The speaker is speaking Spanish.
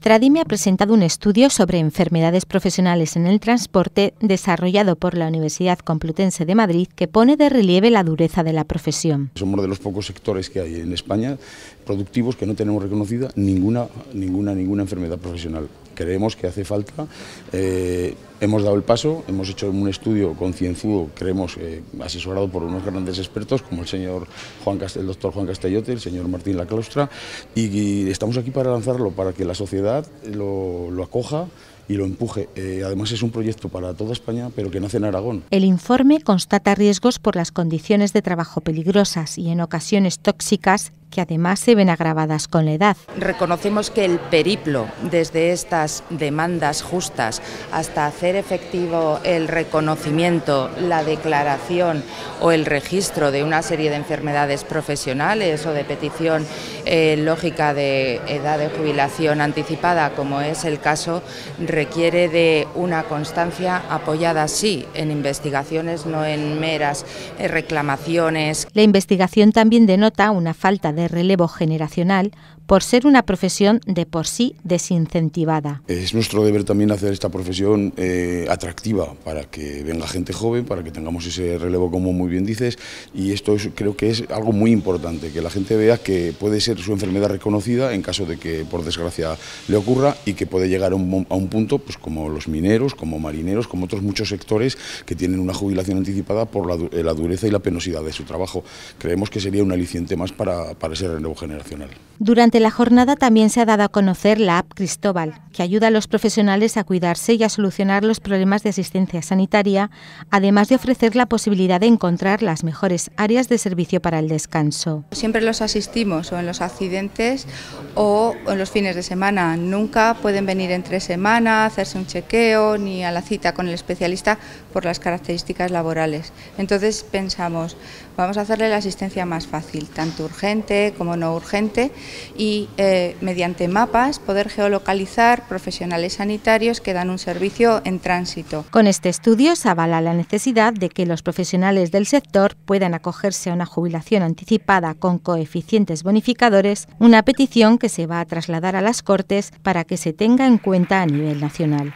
Tradime ha presentado un estudio sobre enfermedades profesionales en el transporte desarrollado por la Universidad Complutense de Madrid que pone de relieve la dureza de la profesión. Somos de los pocos sectores que hay en España productivos que no tenemos reconocida ninguna enfermedad profesional. Creemos que hace falta, hemos dado el paso, hemos hecho un estudio concienzudo, creemos, asesorado por unos grandes expertos como el doctor Juan Castellote, el señor Martín Laclaustra, y estamos aquí para lanzarlo, para que la sociedad lo acoja y lo empuje. Además es un proyecto para toda España, pero que nace en Aragón. El informe constata riesgos por las condiciones de trabajo peligrosas y en ocasiones tóxicas, que además se ven agravadas con la edad. Reconocemos que el periplo desde estas demandas justas hasta hacer efectivo el reconocimiento, la declaración o el registro de una serie de enfermedades profesionales o de petición lógica de edad de jubilación anticipada, como es el caso, requiere de una constancia apoyada, sí, en investigaciones, no en meras reclamaciones. La investigación también denota una falta de relevo generacional por ser una profesión de por sí desincentivada. Es nuestro deber también hacer esta profesión atractiva para que venga gente joven, para que tengamos ese relevo, como muy bien dices, y esto creo que es algo muy importante, que la gente vea que puede ser su enfermedad reconocida en caso de que por desgracia le ocurra y que puede llegar a un punto, pues como los mineros, como marineros, como otros muchos sectores que tienen una jubilación anticipada por la dureza y la penosidad de su trabajo. Creemos que sería un aliciente más para ese relevo generacional. Durante la jornada también se ha dado a conocer la app Cristóbal, que ayuda a los profesionales a cuidarse y a solucionar los problemas de asistencia sanitaria, además de ofrecer la posibilidad de encontrar las mejores áreas de servicio para el descanso. Siempre los asistimos o en los accidentes o en los fines de semana. Nunca pueden venir entre semana, hacerse un chequeo ni a la cita con el especialista por las características laborales. Entonces pensamos, vamos a hacerle la asistencia más fácil, tanto urgente como no urgente, y mediante mapas poder geolocalizar profesionales sanitarios que dan un servicio en tránsito. Con este estudio se avala la necesidad de que los profesionales del sector puedan acogerse a una jubilación anticipada con coeficientes bonificadores, una petición que se va a trasladar a las Cortes para que se tenga en cuenta a nivel nacional.